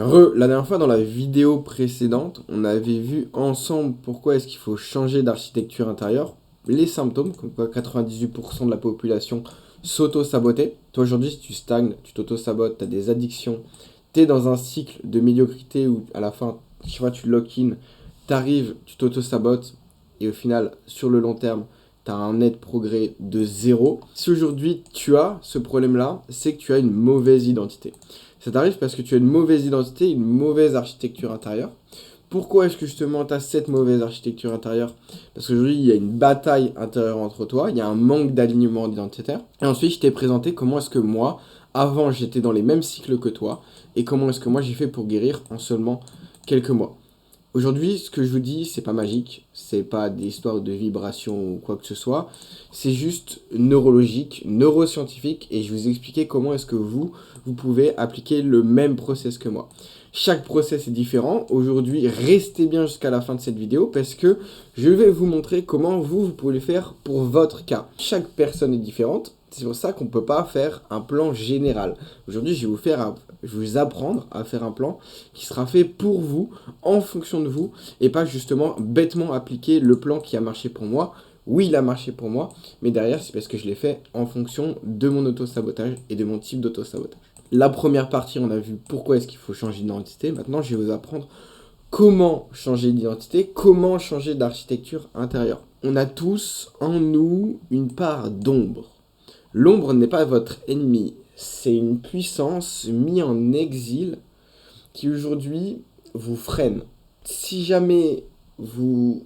La dernière fois dans la vidéo précédente, on avait vu ensemble pourquoi est-ce qu'il faut changer d'architecture intérieure, les symptômes, comme quoi 98% de la population s'auto-sabotait. Toi aujourd'hui, si tu stagnes, tu t'auto-sabotes, tu as des addictions, tu es dans un cycle de médiocrité où à la fin, tu vois, tu lock-in, tu arrives, tu t'auto-sabotes, et au final, sur le long terme, tu as un net progrès de zéro. Si aujourd'hui tu as ce problème-là, c'est que tu as une mauvaise identité. Ça t'arrive parce que tu as une mauvaise identité, une mauvaise architecture intérieure. Pourquoi est-ce que justement tu as cette mauvaise architecture intérieure? Parce qu'aujourd'hui, il y a une bataille intérieure entre toi, il y a un manque d'alignement identitaire. Et ensuite, je t'ai présenté comment est-ce que moi, avant, j'étais dans les mêmes cycles que toi, et comment est-ce que moi j'ai fait pour guérir en seulement quelques mois. Aujourd'hui, ce que je vous dis, c'est pas magique, c'est pas des histoires de vibrations ou quoi que ce soit, c'est juste neurologique, neuroscientifique, et je vais vous expliquer comment est-ce que vous pouvez appliquer le même process que moi. Chaque process est différent. Aujourd'hui, restez bien jusqu'à la fin de cette vidéo parce que je vais vous montrer comment vous pouvez le faire pour votre cas. Chaque personne est différente. C'est pour ça qu'on ne peut pas faire un plan général. Aujourd'hui, je vais vous apprendre à faire un plan qui sera fait pour vous, en fonction de vous, et pas justement bêtement appliquer le plan qui a marché pour moi. Oui, il a marché pour moi, mais derrière, c'est parce que je l'ai fait en fonction de mon auto-sabotage et de mon type d'auto-sabotage. La première partie, on a vu pourquoi est-ce qu'il faut changer d'identité. Maintenant, je vais vous apprendre comment changer d'identité, comment changer d'architecture intérieure. On a tous en nous une part d'ombre. L'ombre n'est pas votre ennemi, c'est une puissance mise en exil qui aujourd'hui vous freine. Si jamais vous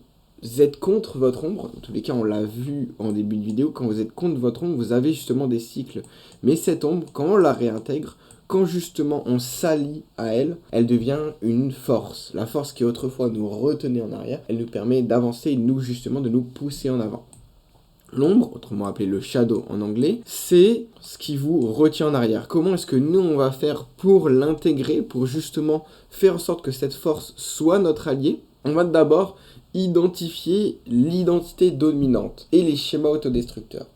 êtes contre votre ombre, dans tous les cas on l'a vu en début de vidéo, quand vous êtes contre votre ombre, vous avez justement des cycles. Mais cette ombre, quand on la réintègre, quand justement on s'allie à elle, elle devient une force. La force qui autrefois nous retenait en arrière, elle nous permet d'avancer et nous justement de nous pousser en avant. L'ombre, autrement appelé le shadow en anglais, c'est ce qui vous retient en arrière. Comment est-ce que nous, on va faire pour l'intégrer, pour justement faire en sorte que cette force soit notre allié? On va d'abord identifier l'identité dominante et les schémas autodestructeurs.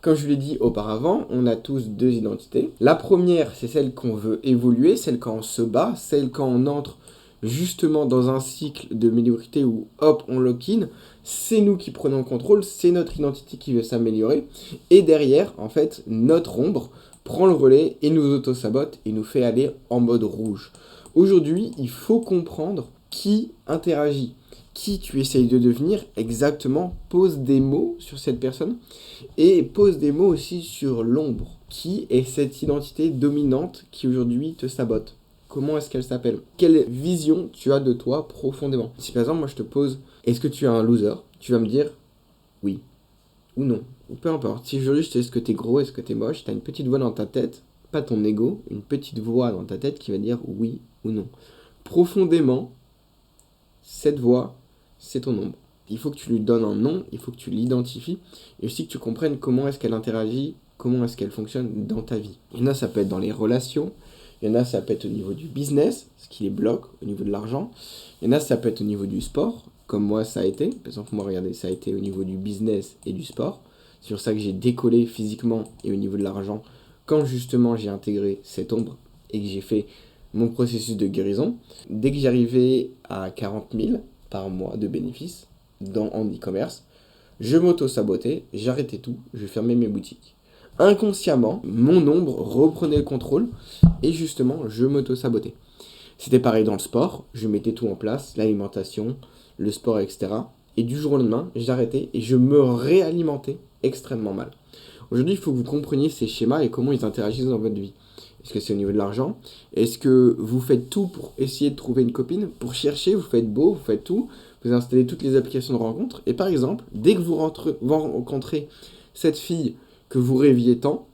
Comme je vous l'ai dit auparavant, on a tous deux identités. La première, c'est celle qu'on veut évoluer, celle quand on se bat, celle quand on entre justement dans un cycle de médiocrité où hop, on lock-in, c'est nous qui prenons le contrôle, c'est notre identité qui veut s'améliorer, et derrière, en fait, notre ombre prend le relais et nous auto-sabote et nous fait aller en mode rouge. Aujourd'hui, il faut comprendre qui interagit, qui tu essayes de devenir exactement, pose des mots sur cette personne, et pose des mots aussi sur l'ombre, qui est cette identité dominante qui aujourd'hui te sabote. Comment est-ce qu'elle s'appelle? Quelle vision tu as de toi profondément? Si par exemple, moi je te pose, est-ce que tu es un loser? Tu vas me dire oui ou non, ou peu importe. Si aujourd'hui je te dis est-ce que t'es gros, est-ce que t'es moche, t'as une petite voix dans ta tête, pas ton ego, une petite voix dans ta tête qui va dire oui ou non. Profondément, cette voix, c'est ton ombre. Il faut que tu lui donnes un nom, il faut que tu l'identifies, et aussi que tu comprennes comment est-ce qu'elle interagit, comment est-ce qu'elle fonctionne dans ta vie. Il y en a, ça peut être dans les relations, il y en a, ça peut être au niveau du business, ce qui les bloque, au niveau de l'argent. Il y en a, ça peut être au niveau du sport, comme moi ça a été. Par exemple, moi, regardez, ça a été au niveau du business et du sport. C'est sur ça que j'ai décollé physiquement et au niveau de l'argent, quand justement j'ai intégré cette ombre et que j'ai fait mon processus de guérison. Dès que j'arrivais à 40 000 par mois de bénéfices en e-commerce, je m'auto-sabotais, j'arrêtais tout, je fermais mes boutiques. Inconsciemment, mon ombre reprenait le contrôle et justement, je m'auto-sabotais. C'était pareil dans le sport, je mettais tout en place, l'alimentation, le sport, etc. Et du jour au lendemain, j'arrêtais et je me réalimentais extrêmement mal. Aujourd'hui, il faut que vous compreniez ces schémas et comment ils interagissent dans votre vie. Est-ce que c'est au niveau de l'argent? Est-ce que vous faites tout pour essayer de trouver une copine? Pour chercher, vous faites beau, vous faites tout, vous installez toutes les applications de rencontre, et par exemple, dès que vous rencontrez cette fille que vous rêviez tant,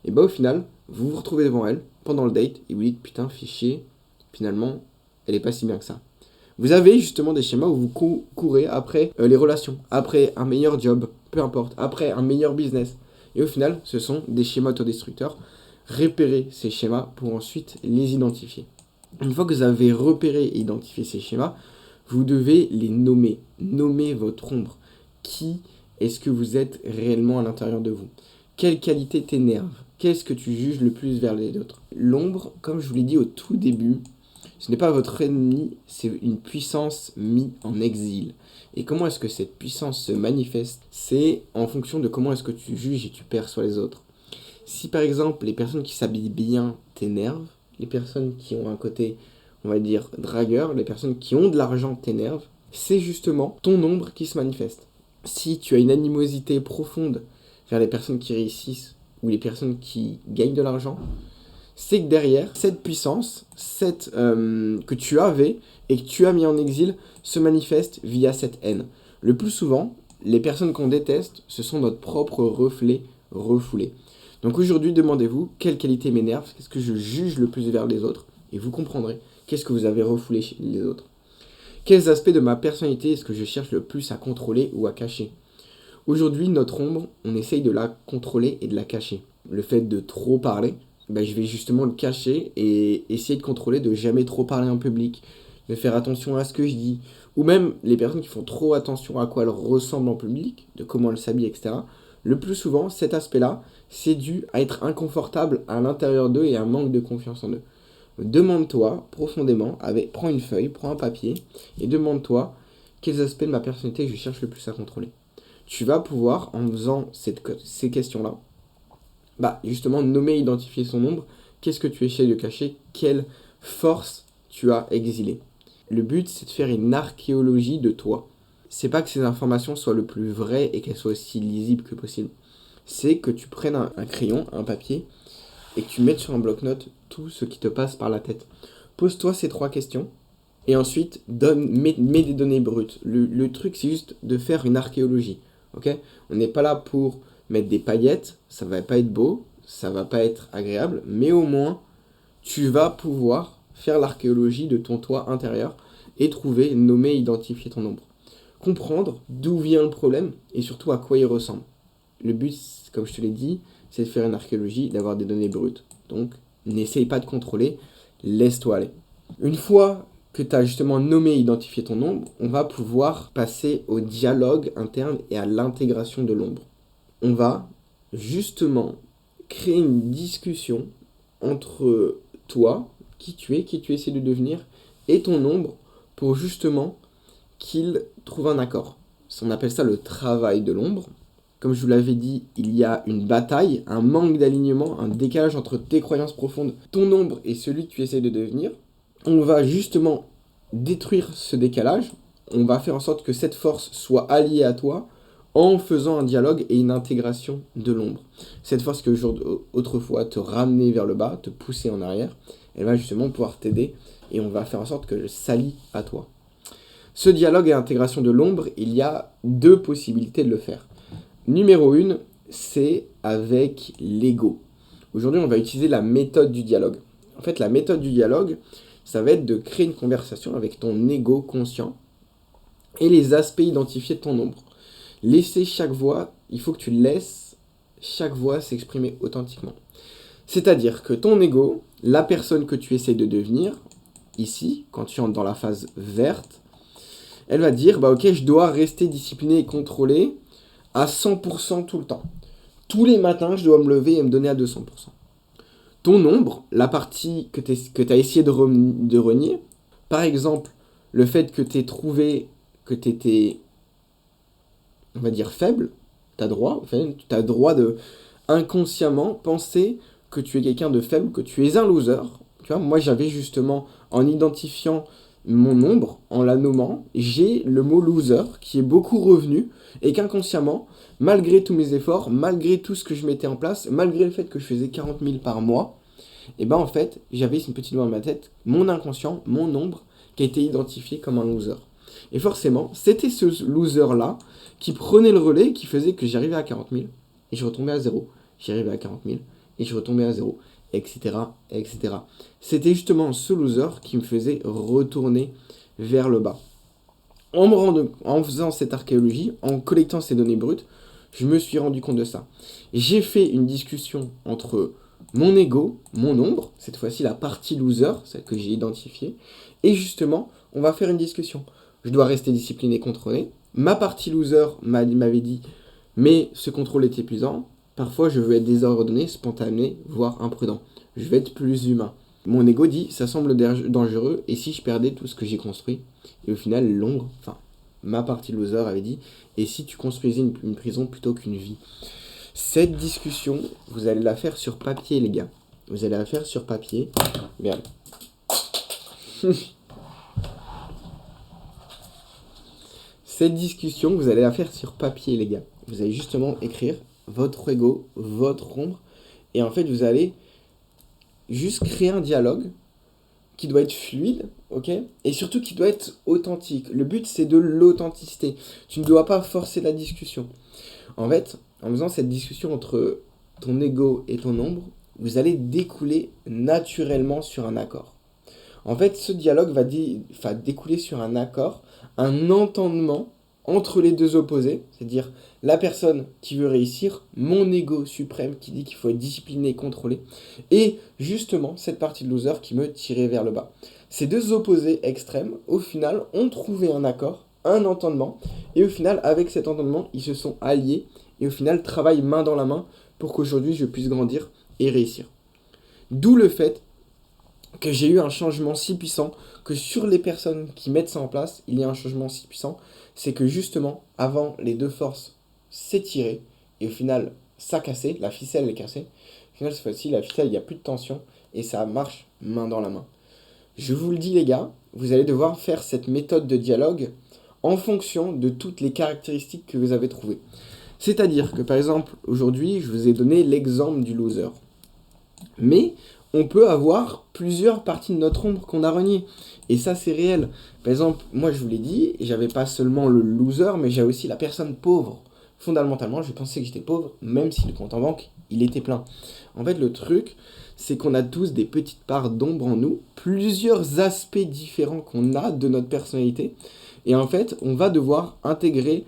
et bah au final, vous vous retrouvez devant elle, pendant le date, et vous dites, putain, fichier, finalement, elle est pas si bien que ça. Vous avez justement des schémas où vous courez après les relations, après un meilleur job, peu importe, après un meilleur business. Et au final, ce sont des schémas autodestructeurs. Repérez ces schémas pour ensuite les identifier. Une fois que vous avez repéré et identifié ces schémas, vous devez les nommer. Nommez votre ombre. Qui est-ce que vous êtes réellement à l'intérieur de vous? Quelle qualité t'énerve? Qu'est-ce que tu juges le plus vers les autres? L'ombre, comme je vous l'ai dit au tout début, Ce n'est pas votre ennemi, c'est une puissance mise en exil. Et comment est-ce que cette puissance se manifeste? C'est en fonction de comment est-ce que tu juges et tu perçois les autres. Si par exemple les personnes qui s'habillent bien t'énervent, les personnes qui ont un côté, on va dire, dragueur, les personnes qui ont de l'argent t'énervent, c'est justement ton ombre qui se manifeste. Si tu as une animosité profonde vers les personnes qui réussissent ou les personnes qui gagnent de l'argent, c'est que derrière, cette puissance, que tu avais et que tu as mis en exil, se manifeste via cette haine. Le plus souvent, les personnes qu'on déteste, ce sont notre propre reflet refoulé. Donc aujourd'hui, demandez-vous quelle qualité m'énerve, qu'est-ce que je juge le plus vers les autres, et vous comprendrez qu'est-ce que vous avez refoulé chez les autres. Quels aspects de ma personnalité est-ce que je cherche le plus à contrôler ou à cacher? Aujourd'hui, notre ombre, on essaye de la contrôler et de la cacher. Le fait de trop parler, je vais justement le cacher et essayer de contrôler de jamais trop parler en public, de faire attention à ce que je dis, ou même les personnes qui font trop attention à quoi elles ressemblent en public, de comment elles s'habillent, etc. Le plus souvent, cet aspect-là, c'est dû à être inconfortable à l'intérieur d'eux et à un manque de confiance en eux. Demande-toi profondément, prends une feuille, prends un papier, et demande-toi quels aspects de ma personnalité je cherche le plus à contrôler. Tu vas pouvoir, en faisant ces questions-là, justement nommer, identifier son ombre, qu'est-ce que tu essaies de cacher, quelle force tu as exilée. Le but, c'est de faire une archéologie de toi. C'est pas que ces informations soient le plus vraies et qu'elles soient aussi lisibles que possible. C'est que tu prennes un crayon, un papier, et que tu mettes sur un bloc-notes tout ce qui te passe par la tête. Pose-toi ces 3 questions, et ensuite, mets des données brutes. Le truc, c'est juste de faire une archéologie. Okay, on n'est pas là pour mettre des paillettes, ça va pas être beau, ça va pas être agréable, mais au moins, tu vas pouvoir faire l'archéologie de ton toi intérieur et trouver, nommer, identifier ton ombre. Comprendre d'où vient le problème et surtout à quoi il ressemble. Le but, comme je te l'ai dit, c'est de faire une archéologie, d'avoir des données brutes. Donc, n'essaye pas de contrôler, laisse-toi aller. Une fois que tu as justement nommé et identifié ton ombre, on va pouvoir passer au dialogue interne et à l'intégration de l'ombre. On va justement créer une discussion entre toi, qui tu essaies de devenir, et ton ombre pour justement qu'il trouve un accord. On appelle ça le travail de l'ombre. Comme je vous l'avais dit, il y a une bataille, un manque d'alignement, un décalage entre tes croyances profondes, ton ombre et celui que tu essaies de devenir. On va justement détruire ce décalage, on va faire en sorte que cette force soit alliée à toi en faisant un dialogue et une intégration de l'ombre. Cette force que autrefois te ramenait vers le bas, te pousser en arrière, elle va justement pouvoir t'aider et on va faire en sorte que je s'allie à toi. Ce dialogue et intégration de l'ombre, il y a 2 possibilités de le faire. Numéro 1, c'est avec l'ego. Aujourd'hui, on va utiliser la méthode du dialogue. En fait, la méthode du dialogue, ça va être de créer une conversation avec ton ego conscient et les aspects identifiés de ton ombre. Laisser chaque voix, il faut que tu laisses chaque voix s'exprimer authentiquement. C'est-à-dire que ton ego, la personne que tu essaies de devenir, ici, quand tu entres dans la phase verte, elle va dire, ok, je dois rester discipliné et contrôlé à 100% tout le temps. Tous les matins, je dois me lever et me donner à 200%. Ton ombre, la partie que tu as essayé de renier, par exemple, le fait que tu aies trouvé que tu étais, on va dire, faible, tu as droit de inconsciemment penser que tu es quelqu'un de faible, que tu es un loser. Tu vois, moi, j'avais justement, en identifiant mon ombre, en la nommant, j'ai le mot loser qui est beaucoup revenu et qu'inconsciemment, malgré tous mes efforts, malgré tout ce que je mettais en place, malgré le fait que je faisais 40 000 par mois, et en fait, j'avais une petite voix dans ma tête, mon inconscient, mon ombre, qui a été identifié comme un loser. Et forcément, c'était ce loser-là qui prenait le relais, qui faisait que j'arrivais à 40 000 et je retombais à 0. J'arrivais à 40 000 et je retombais à 0, etc., etc. C'était justement ce loser qui me faisait retourner vers le bas. En faisant cette archéologie, en collectant ces données brutes, je me suis rendu compte de ça. J'ai fait une discussion entre mon ego, mon ombre, cette fois-ci la partie loser, celle que j'ai identifiée, et justement, on va faire une discussion. Je dois rester discipliné et contrôlé. Ma partie loser m'avait dit, mais ce contrôle est épuisant. Parfois, je veux être désordonné, spontané, voire imprudent. Je vais être plus humain. Mon ego dit, ça semble dangereux, et si je perdais tout ce que j'ai construit? Et au final, l'ombre, enfin, ma partie loser avait dit, et si tu construisais une prison plutôt qu'une vie? Cette discussion, vous allez la faire sur papier, les gars. Vous allez la faire sur papier. Merde. Cette discussion, vous allez la faire sur papier, les gars. Vous allez justement écrire votre ego, votre ombre, et en fait, vous allez juste créer un dialogue qui doit être fluide, ok? Et surtout qui doit être authentique. Le but, c'est de l'authenticité. Tu ne dois pas forcer la discussion. En fait, en faisant cette discussion entre ton ego et ton ombre, vous allez découler naturellement sur un accord. En fait, ce dialogue va découler sur un accord, un entendement entre les deux opposés, c'est-à-dire la personne qui veut réussir, mon ego suprême qui dit qu'il faut être discipliné, contrôlé, et justement cette partie de loser qui me tirait vers le bas. Ces deux opposés extrêmes, au final, ont trouvé un accord, un entendement, et au final, avec cet entendement, ils se sont alliés, et au final, travaillent main dans la main pour qu'aujourd'hui, je puisse grandir et réussir. D'où le fait que j'ai eu un changement si puissant, que sur les personnes qui mettent ça en place, il y a un changement si puissant, c'est que justement, avant, les deux forces s'étiraient, et au final, ça cassait, la ficelle est cassée. Au final, cette fois-ci, la ficelle, il n'y a plus de tension, et ça marche main dans la main. Je vous le dis, les gars, vous allez devoir faire cette méthode de dialogue en fonction de toutes les caractéristiques que vous avez trouvées. C'est-à-dire que, par exemple, aujourd'hui, je vous ai donné l'exemple du loser. Mais on peut avoir plusieurs parties de notre ombre qu'on a reniées. Et ça, c'est réel. Par exemple, moi, je vous l'ai dit, j'avais pas seulement le loser, mais j'avais aussi la personne pauvre. Fondamentalement, je pensais que j'étais pauvre, même si le compte en banque, il était plein. En fait, le truc, c'est qu'on a tous des petites parts d'ombre en nous, plusieurs aspects différents qu'on a de notre personnalité. Et en fait, on va devoir intégrer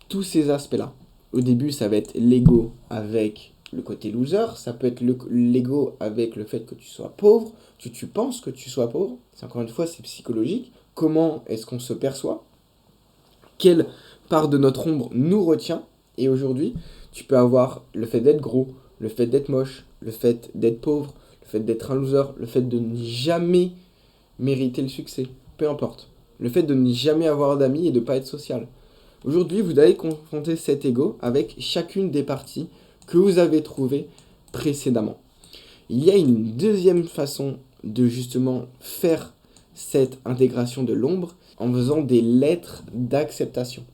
tous ces aspects-là. Au début, ça va être l'ego avec le côté loser, ça peut être l'ego avec le fait que tu sois pauvre, que tu penses que tu sois pauvre. C'est encore une fois, c'est psychologique. Comment est-ce qu'on se perçoit? Quelle part de notre ombre nous retient? Et aujourd'hui, tu peux avoir le fait d'être gros, le fait d'être moche, le fait d'être pauvre, le fait d'être un loser, le fait de ne jamais mériter le succès, peu importe. Le fait de ne jamais avoir d'amis et de ne pas être social. Aujourd'hui, vous allez confronter cet ego avec chacune des parties que vous avez trouvées précédemment. Il y a une deuxième façon de justement faire cette intégration de l'ombre en faisant des lettres d'acceptation.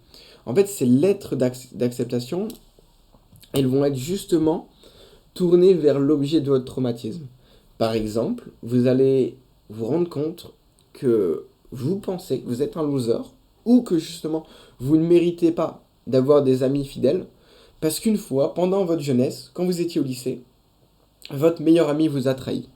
En fait, ces lettres d'acceptation, elles vont être justement tournées vers l'objet de votre traumatisme. Par exemple, vous allez vous rendre compte que vous pensez que vous êtes un loser ou que justement vous ne méritez pas d'avoir des amis fidèles parce qu'une fois, pendant votre jeunesse, quand vous étiez au lycée, votre meilleur ami vous a trahi.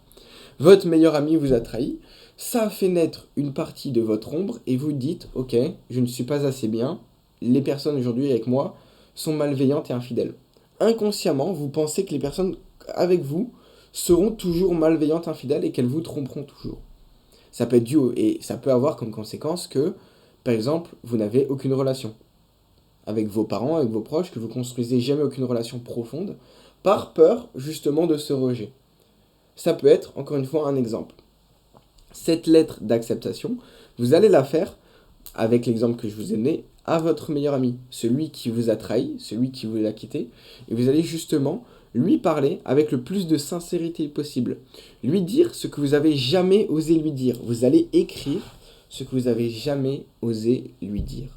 Votre meilleur ami vous a trahi, ça a fait naître une partie de votre ombre et vous dites, ok, je ne suis pas assez bien, les personnes aujourd'hui avec moi sont malveillantes et infidèles. Inconsciemment, vous pensez que les personnes avec vous seront toujours malveillantes, infidèles et qu'elles vous tromperont toujours. Ça peut être dû et ça peut avoir comme conséquence que, par exemple, vous n'avez aucune relation avec vos parents, avec vos proches, que vous construisez jamais aucune relation profonde, par peur justement de ce rejet. Ça peut être, encore une fois, un exemple. Cette lettre d'acceptation, vous allez la faire, avec l'exemple que je vous ai donné, à votre meilleur ami, celui qui vous a trahi, celui qui vous a quitté, et vous allez justement lui parler avec le plus de sincérité possible. Lui dire ce que vous avez jamais osé lui dire. Vous allez écrire ce que vous avez jamais osé lui dire.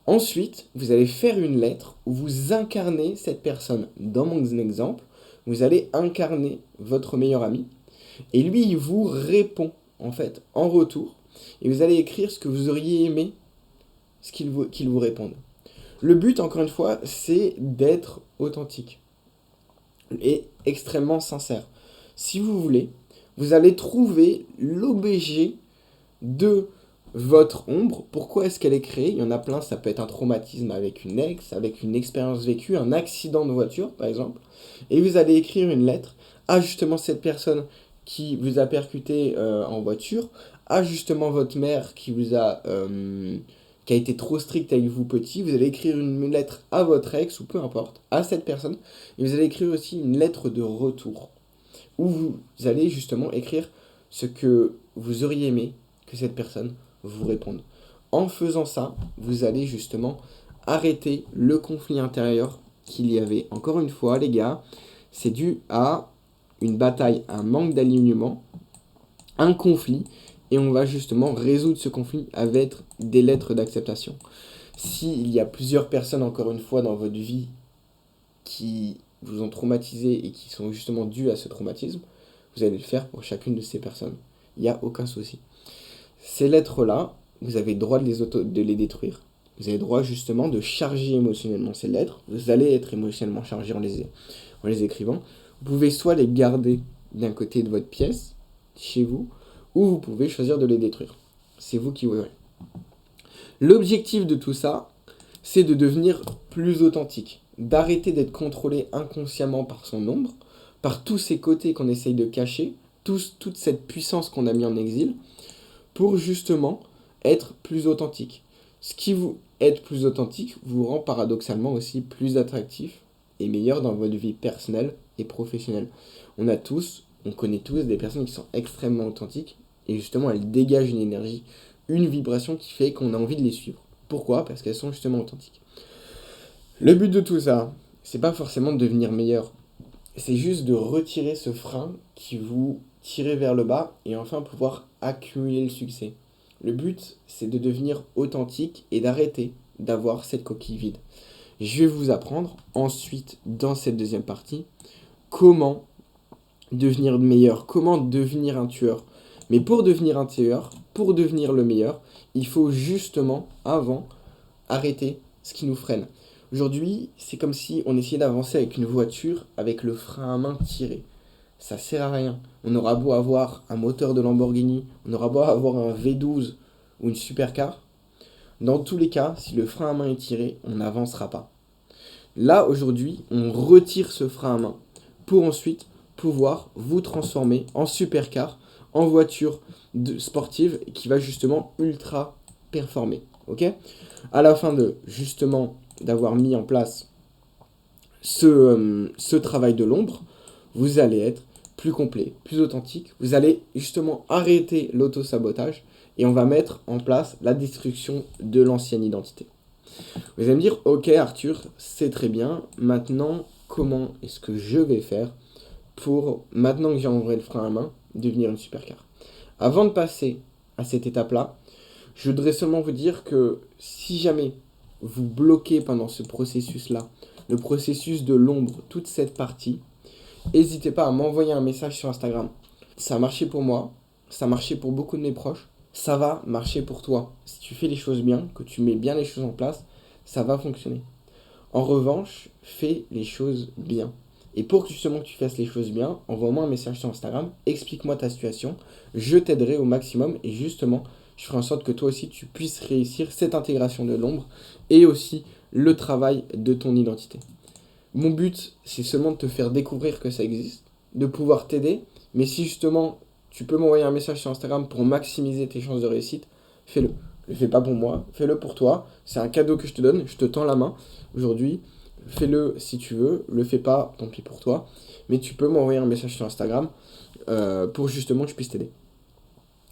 Ensuite, vous allez faire une lettre où vous incarnez cette personne. Dans mon exemple, vous allez incarner votre meilleur ami. Et lui, il vous répond, en fait, en retour. Et vous allez écrire ce que vous auriez aimé qu'il vous réponde. Le but, encore une fois, c'est d'être authentique et extrêmement sincère. Si vous voulez, vous allez trouver l'objet de votre ombre. Pourquoi est-ce qu'elle est créée? Il y en a plein, ça peut être un traumatisme avec une ex, avec une expérience vécue, un accident de voiture, par exemple. Et vous allez écrire une lettre à justement cette personne qui vous a percuté en voiture, à justement votre mère qui a été trop stricte avec vous petit. Vous allez écrire une lettre à votre ex, ou peu importe, à cette personne. Et vous allez écrire aussi une lettre de retour. où vous allez justement écrire ce que vous auriez aimé que cette personne vous réponde. En faisant ça, vous allez justement arrêter le conflit intérieur qu'il y avait. Encore une fois, les gars, c'est dû à une bataille, un manque d'alignement, un conflit, et on va justement résoudre ce conflit avec des lettres d'acceptation. S'il y a plusieurs personnes, encore une fois, dans votre vie qui vous ont traumatisé et qui sont justement dues à ce traumatisme, vous allez le faire pour chacune de ces personnes. Il n'y a aucun souci. Ces lettres-là, vous avez le droit de les détruire. Vous avez le droit justement de charger émotionnellement ces lettres. Vous allez être émotionnellement chargé en les écrivant. Vous pouvez soit les garder d'un côté de votre pièce, chez vous, ou vous pouvez choisir de les détruire. C'est vous qui verrez. L'objectif de tout ça, c'est de devenir plus authentique, d'arrêter d'être contrôlé inconsciemment par son ombre, par tous ces côtés qu'on essaye de cacher, toute cette puissance qu'on a mis en exil, pour justement être plus authentique. Ce qui vous être plus authentique vous rend paradoxalement aussi plus attractif et meilleur dans votre vie personnelle et professionnelle. On connaît tous des personnes qui sont extrêmement authentiques et justement elles dégagent une énergie, une vibration qui fait qu'on a envie de les suivre. Pourquoi ? Parce qu'elles sont justement authentiques. Le but de tout ça, c'est pas forcément de devenir meilleur, c'est juste de retirer ce frein qui vous tire vers le bas et enfin pouvoir accumuler le succès. Le but, c'est de devenir authentique et d'arrêter d'avoir cette coquille vide. Je vais vous apprendre ensuite, dans cette deuxième partie, comment devenir meilleur, comment devenir un tueur. Mais pour devenir un tueur, pour devenir le meilleur, il faut justement, avant, arrêter ce qui nous freine. Aujourd'hui, c'est comme si on essayait d'avancer avec une voiture avec le frein à main tiré. Ça sert à rien. On aura beau avoir un moteur de Lamborghini, on aura beau avoir un V12 ou une supercar. Dans tous les cas, si le frein à main est tiré, on n'avancera pas. Là, aujourd'hui, on retire ce frein à main pour ensuite pouvoir vous transformer en supercar, en voiture sportive qui va justement ultra performer. Ok ? À la fin d'avoir mis en place ce travail de l'ombre, vous allez être plus complet, plus authentique. Vous allez justement arrêter l'auto-sabotage et on va mettre en place la destruction de l'ancienne identité. Vous allez me dire, ok Arthur, c'est très bien. Maintenant, comment est-ce que je vais faire pour, maintenant que j'ai enlevé le frein à main, devenir une supercar ? Avant de passer à cette étape-là, je voudrais seulement vous dire que si jamais vous bloquez pendant ce processus-là, le processus de l'ombre, toute cette partie, n'hésitez pas à m'envoyer un message sur Instagram. Ça a marché pour moi, ça a marché pour beaucoup de mes proches, ça va marcher pour toi. Si tu fais les choses bien, que tu mets bien les choses en place, ça va fonctionner. En revanche, fais les choses bien. Et pour que justement tu fasses les choses bien, envoie-moi un message sur Instagram, explique-moi ta situation, je t'aiderai au maximum et justement, je ferai en sorte que toi aussi tu puisses réussir cette intégration de l'ombre et aussi le travail de ton identité. Mon but, c'est seulement de te faire découvrir que ça existe, de pouvoir t'aider, mais si justement tu peux m'envoyer un message sur Instagram pour maximiser tes chances de réussite, fais-le. Ne le fais pas pour moi, fais-le pour toi. C'est un cadeau que je te donne, je te tends la main aujourd'hui. Fais-le si tu veux, le fais pas, tant pis pour toi. Mais tu peux m'envoyer un message sur Instagram pour justement que je puisse t'aider.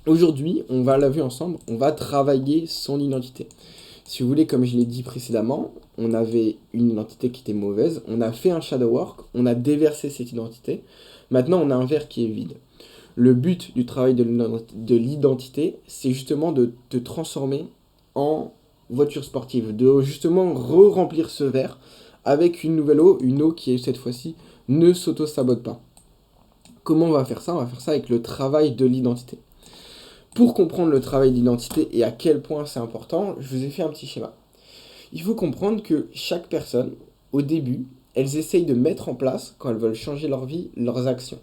Aujourd'hui, on va la vue ensemble, on va travailler son identité. Si vous voulez, comme je l'ai dit précédemment, on avait une identité qui était mauvaise, on a fait un shadow work, on a déversé cette identité, maintenant on a un verre qui est vide. Le but du travail de l'identité, c'est justement de te transformer en voiture sportive, de justement re-remplir ce verre avec une nouvelle eau, une eau qui cette fois-ci ne s'auto-sabote pas. Comment on va faire ça ? On va faire ça avec le travail de l'identité. Pour comprendre le travail d'identité et à quel point c'est important, je vous ai fait un petit schéma. Il faut comprendre que chaque personne, au début, elles essayent de mettre en place, quand elles veulent changer leur vie, leurs actions,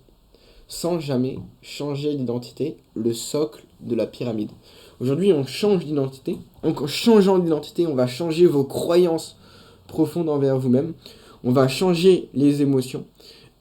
sans jamais changer d'identité, le socle de la pyramide. Aujourd'hui, on change d'identité. En changeant d'identité, on va changer vos croyances profondes envers vous-même. On va changer les émotions.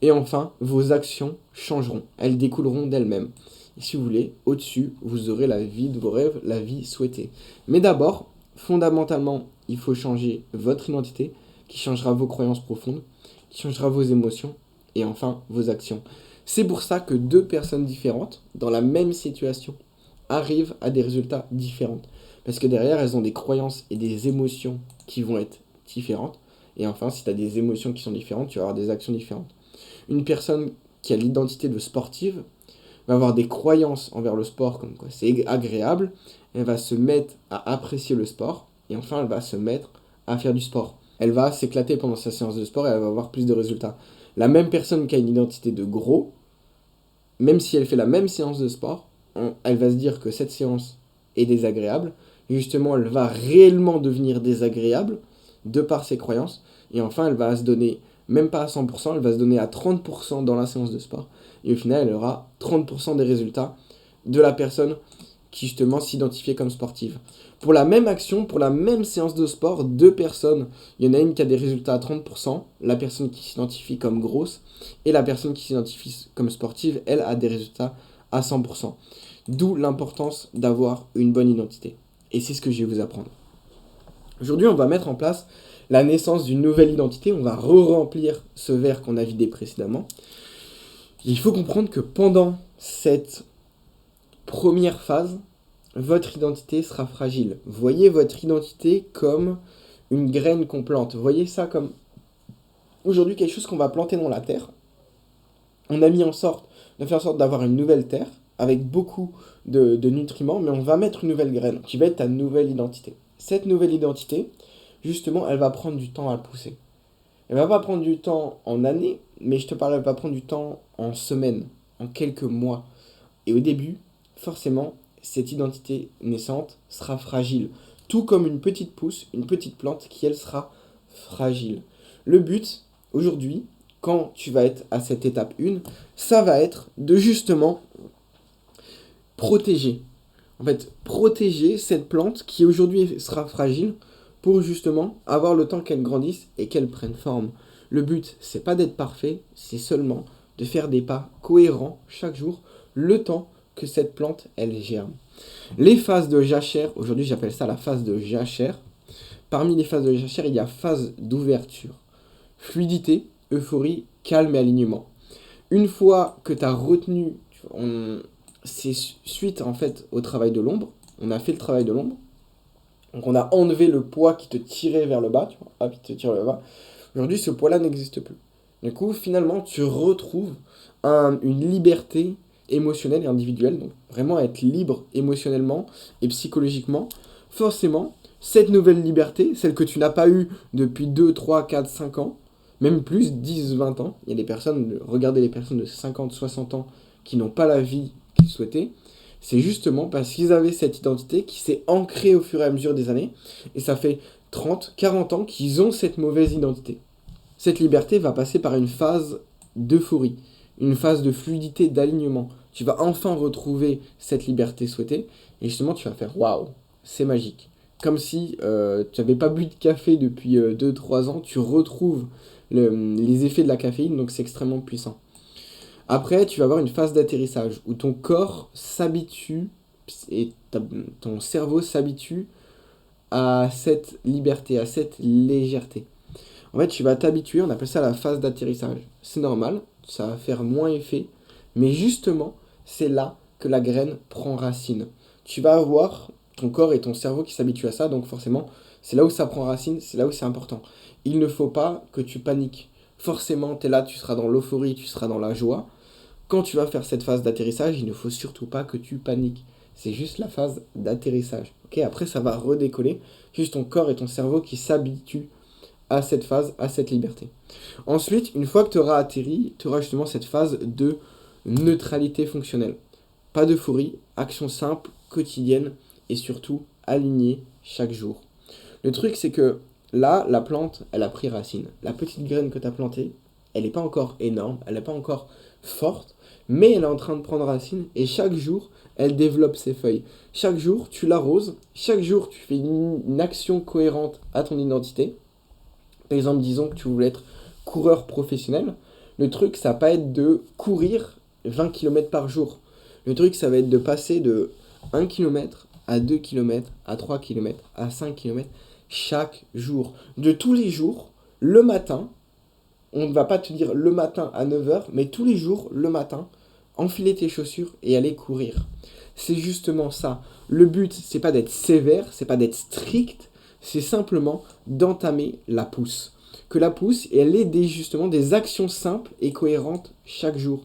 Et enfin, vos actions changeront. Elles découleront d'elles-mêmes. Et si vous voulez, au-dessus, vous aurez la vie de vos rêves, la vie souhaitée. Mais d'abord, fondamentalement, il faut changer votre identité, qui changera vos croyances profondes, qui changera vos émotions, et enfin, vos actions. C'est pour ça que deux personnes différentes, dans la même situation, arrivent à des résultats différents. Parce que derrière, elles ont des croyances et des émotions qui vont être différentes. Et enfin, si tu as des émotions qui sont différentes, tu vas avoir des actions différentes. Une personne qui a l'identité de sportive va avoir des croyances envers le sport, comme quoi c'est agréable, elle va se mettre à apprécier le sport, et enfin elle va se mettre à faire du sport. Elle va s'éclater pendant sa séance de sport et elle va avoir plus de résultats. La même personne qui a une identité de gros, même si elle fait la même séance de sport, elle va se dire que cette séance est désagréable, et justement elle va réellement devenir désagréable de par ses croyances, et enfin elle va se donner, même pas à 100%, elle va se donner à 30% dans la séance de sport, et au final elle aura 30% des résultats de la personne qui justement s'identifiait comme sportive. Pour la même action, pour la même séance de sport, deux personnes, il y en a une qui a des résultats à 30%, la personne qui s'identifie comme grosse, et la personne qui s'identifie comme sportive, elle a des résultats à 100%. D'où l'importance d'avoir une bonne identité. Et c'est ce que je vais vous apprendre. Aujourd'hui, on va mettre en place la naissance d'une nouvelle identité. On va re-remplir ce verre qu'on a vidé précédemment. Il faut comprendre que pendant cette première phase, votre identité sera fragile. Voyez votre identité comme une graine qu'on plante. Voyez ça comme aujourd'hui quelque chose qu'on va planter dans la terre. On a mis en sorte de faire en sorte d'avoir une nouvelle terre avec beaucoup de nutriments, mais on va mettre une nouvelle graine qui va être ta nouvelle identité. Cette nouvelle identité, justement, elle va prendre du temps à pousser. Elle va pas prendre du temps en années, mais je te parle, elle va prendre du temps en semaines, en quelques mois. Et au début, forcément, cette identité naissante sera fragile. Tout comme une petite pousse, une petite plante qui, elle, sera fragile. Le but, aujourd'hui, quand tu vas être à cette étape 1, ça va être de justement protéger. En fait, protéger cette plante qui aujourd'hui sera fragile pour justement avoir le temps qu'elle grandisse et qu'elle prenne forme. Le but, c'est pas d'être parfait, c'est seulement de faire des pas cohérents chaque jour, le temps que cette plante, elle germe. Les phases de jachère, aujourd'hui j'appelle ça la phase de jachère. Parmi les phases de jachère, il y a phase d'ouverture, fluidité, euphorie, calme et alignement. Une fois que tu as retenu, c'est suite en fait au travail de l'ombre, on a fait le travail de l'ombre, donc on a enlevé le poids qui te tirait vers le bas, tu vois, hop, il te tire vers le bas. Aujourd'hui, ce poids-là n'existe plus. Du coup, finalement, tu retrouves une liberté émotionnelle et individuelle, donc vraiment être libre émotionnellement et psychologiquement. Forcément, cette nouvelle liberté, celle que tu n'as pas eue depuis 2, 3, 4, 5 ans, même plus, 10, 20 ans, il y a des personnes, regardez les personnes de 50, 60 ans qui n'ont pas la vie qu'ils souhaitaient, c'est justement parce qu'ils avaient cette identité qui s'est ancrée au fur et à mesure des années, et ça fait 30, 40 ans qu'ils ont cette mauvaise identité. Cette liberté va passer par une phase d'euphorie, une phase de fluidité, d'alignement. Tu vas enfin retrouver cette liberté souhaitée, et justement tu vas faire waouh, c'est magique. Comme si tu n'avais pas bu de café depuis 2-3 ans, tu retrouves les effets de la caféine, donc c'est extrêmement puissant. Après, tu vas avoir une phase d'atterrissage où ton corps s'habitue et ton cerveau s'habitue à cette liberté, à cette légèreté. En fait, tu vas t'habituer, on appelle ça la phase d'atterrissage. C'est normal, ça va faire moins effet, mais justement, c'est là que la graine prend racine. Tu vas avoir ton corps et ton cerveau qui s'habituent à ça, donc forcément, c'est là où ça prend racine, c'est là où c'est important. Il ne faut pas que tu paniques. Forcément, tu es là, tu seras dans l'euphorie, tu seras dans la joie. Quand tu vas faire cette phase d'atterrissage, il ne faut surtout pas que tu paniques. C'est juste la phase d'atterrissage. Okay, après, ça va redécoller. Juste ton corps et ton cerveau qui s'habituent à cette phase, à cette liberté. Ensuite, une fois que tu auras atterri, tu auras justement cette phase de neutralité fonctionnelle. Pas d'euphorie, action simple, quotidienne et surtout alignée chaque jour. Le truc, c'est que là, la plante, elle a pris racine. La petite graine que tu as plantée, elle n'est pas encore énorme, elle n'est pas encore forte, mais elle est en train de prendre racine et chaque jour, elle développe ses feuilles. Chaque jour, tu l'arroses, chaque jour, tu fais une action cohérente à ton identité. Par exemple, disons que tu voulais être coureur professionnel. Le truc, ça va pas être de courir 20 km par jour. Le truc, ça va être de passer de 1 km à 2 km, à 3 km, à 5 km chaque jour. De tous les jours, le matin, On ne va pas te dire le matin à 9 h, mais tous les jours, le matin, enfiler tes chaussures et aller courir. C'est justement ça. Le but, c'est pas d'être sévère, c'est pas d'être strict, c'est simplement d'entamer la pousse. Que la pousse, elle ait justement des actions simples et cohérentes chaque jour.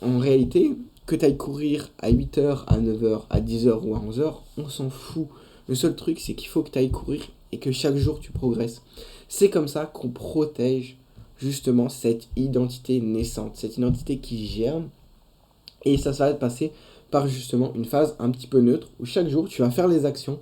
En réalité, que tu ailles courir à 8 h, à 9 h, à 10 h ou à 11 h, on s'en fout. Le seul truc, c'est qu'il faut que tu ailles courir et que chaque jour tu progresses. C'est comme ça qu'on protège justement cette identité naissante, cette identité qui germe. Et ça va passer par justement une phase un petit peu neutre où chaque jour tu vas faire les actions.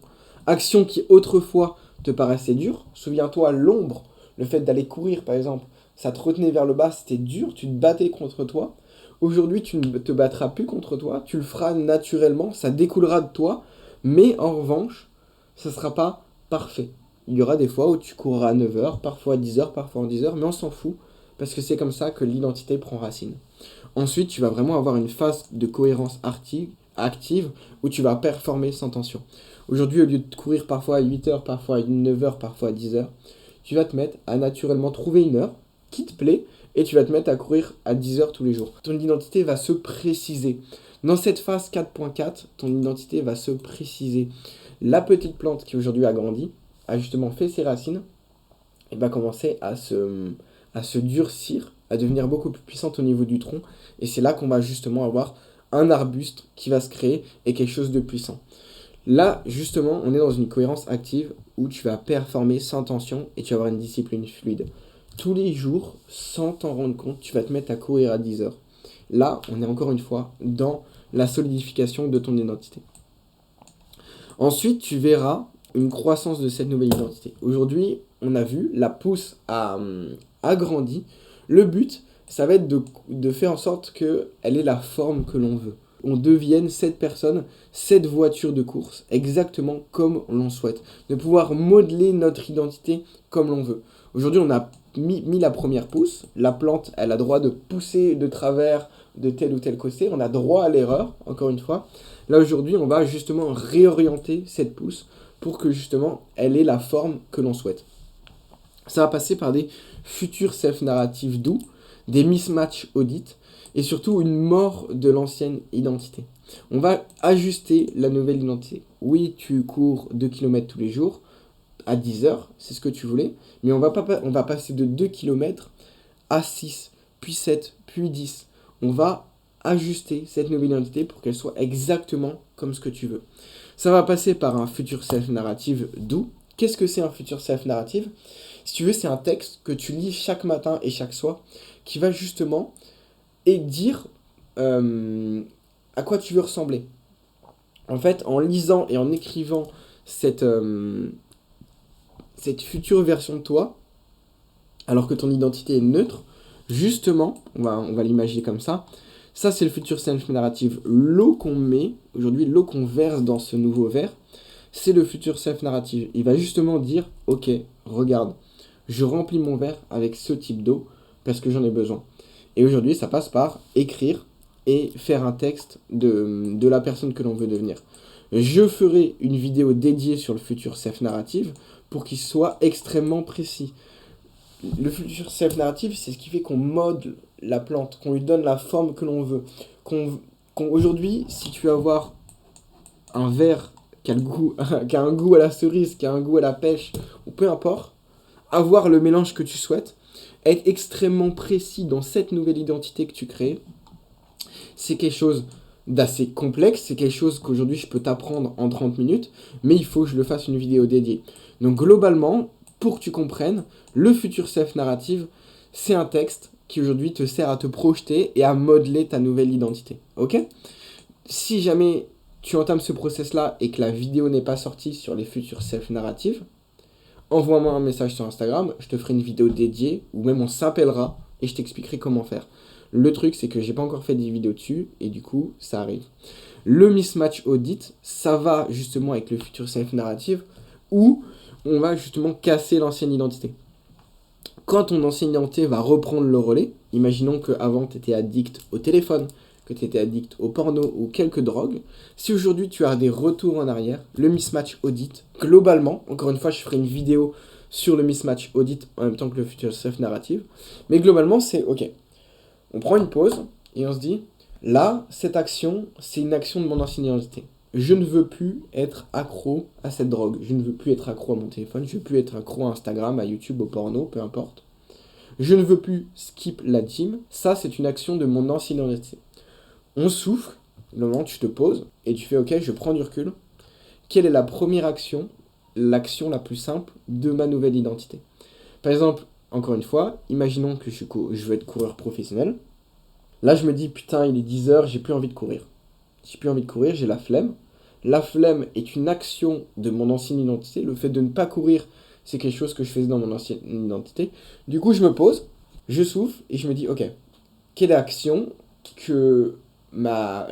Actions qui autrefois te paraissaient dures. Souviens-toi, l'ombre, le fait d'aller courir par exemple, ça te retenait vers le bas, c'était dur, tu te battais contre toi. Aujourd'hui, tu ne te battras plus contre toi, tu le feras naturellement, ça découlera de toi, mais en revanche, ça ne sera pas parfait. Il y aura des fois où tu courras à 9 h, parfois à 10 h, parfois à 10 h, mais on s'en fout, parce que c'est comme ça que l'identité prend racine. Ensuite, tu vas vraiment avoir une phase de cohérence active où tu vas performer sans tension. Aujourd'hui, au lieu de courir parfois à 8 h, parfois à 9 h, parfois à 10 h, tu vas te mettre à naturellement trouver une heure qui te plaît et tu vas te mettre à courir à 10 h tous les jours. Ton identité va se préciser. Dans cette phase 4.4, ton identité va se préciser. La petite plante qui aujourd'hui a grandi, a justement fait ses racines et va commencer à se durcir, à devenir beaucoup plus puissante au niveau du tronc. Et c'est là qu'on va justement avoir un arbuste qui va se créer et quelque chose de puissant. Là, justement, on est dans une cohérence active où tu vas performer sans tension et tu vas avoir une discipline fluide. Tous les jours, sans t'en rendre compte, tu vas te mettre à courir à 10 h. Là, on est encore une fois dans la solidification de ton identité. Ensuite, tu verras une croissance de cette nouvelle identité. Aujourd'hui, on a vu, la pousse a grandi. Le but, ça va être de faire en sorte qu'elle ait la forme que l'on veut. On devienne cette personne, cette voiture de course, exactement comme l'on souhaite. De pouvoir modeler notre identité comme l'on veut. Aujourd'hui, on a mis la première pousse. La plante, elle a droit de pousser de travers de tel ou tel côté. On a droit à l'erreur, encore une fois. Là, aujourd'hui, on va justement réorienter cette pousse pour que justement, elle ait la forme que l'on souhaite. Ça va passer par des futurs self-narratifs doux, des mismatch audits, et surtout une mort de l'ancienne identité. On va ajuster la nouvelle identité. Oui, tu cours 2 km tous les jours, à 10 h, c'est ce que tu voulais, mais on va passer de 2 km à 6, puis 7, puis 10. On va ajuster cette nouvelle identité pour qu'elle soit exactement comme ce que tu veux. Ça va passer par un futur self-narrative doux. Qu'est-ce que c'est un futur self-narrative ? Si tu veux, c'est un texte que tu lis chaque matin et chaque soir qui va justement dire à quoi tu veux ressembler. En fait, en lisant et en écrivant cette future version de toi, alors que ton identité est neutre, justement, on va l'imaginer comme ça, ça c'est le futur self-narrative. L'eau qu'on met, aujourd'hui l'eau qu'on verse dans ce nouveau verre, c'est le futur self-narrative. Il va justement dire, ok, regarde, je remplis mon verre avec ce type d'eau parce que j'en ai besoin. Et aujourd'hui, ça passe par écrire et faire un texte de la personne que l'on veut devenir. Je ferai une vidéo dédiée sur le futur self-narrative pour qu'il soit extrêmement précis. Le futur self-narrative, c'est ce qui fait qu'on modèle la plante, qu'on lui donne la forme que l'on veut. Aujourd'hui, si tu veux avoir un verre qui a un goût à la cerise, qui a un goût à la pêche, ou peu importe, avoir le mélange que tu souhaites, être extrêmement précis dans cette nouvelle identité que tu crées, c'est quelque chose d'assez complexe, c'est quelque chose qu'aujourd'hui je peux t'apprendre en 30 minutes, mais il faut que je le fasse une vidéo dédiée. Donc globalement, pour que tu comprennes, le futur self-narrative, c'est un texte qui aujourd'hui te sert à te projeter et à modeler ta nouvelle identité. Ok ? Si jamais tu entames ce process-là et que la vidéo n'est pas sortie sur les futurs self-narratives, envoie-moi un message sur Instagram, je te ferai une vidéo dédiée, ou même on s'appellera et je t'expliquerai comment faire. Le truc, c'est que j'ai pas encore fait des vidéos dessus, et du coup, ça arrive. Le mismatch audit, ça va justement avec le futur self-narrative, où on va justement casser l'ancienne identité. Quand ton ancienne identité va reprendre le relais, imaginons qu'avant tu étais addict au téléphone, que tu étais addict au porno ou quelques drogues, si aujourd'hui tu as des retours en arrière, le mismatch audit, globalement, encore une fois je ferai une vidéo sur le mismatch audit en même temps que le future self narrative. Mais globalement, c'est ok. On prend une pause et on se dit, là, cette action, c'est une action de mon ancienne identité. Je ne veux plus être accro à cette drogue. Je ne veux plus être accro à mon téléphone. Je ne veux plus être accro à Instagram, à YouTube, au porno, peu importe. Je ne veux plus skip la gym. Ça, c'est une action de mon ancienne identité. On souffle. Le moment où tu te poses et tu fais ok, je prends du recul. Quelle est la première action, l'action la plus simple de ma nouvelle identité? Par exemple, encore une fois, imaginons que je veux être coureur professionnel. Là, je me dis, putain, il est 10h, j'ai plus envie de courir. J'ai plus envie de courir, j'ai la flemme. La flemme est une action de mon ancienne identité. Le fait de ne pas courir, c'est quelque chose que je faisais dans mon ancienne identité. Du coup, je me pose, je souffle et je me dis, ok, quelle est l'action que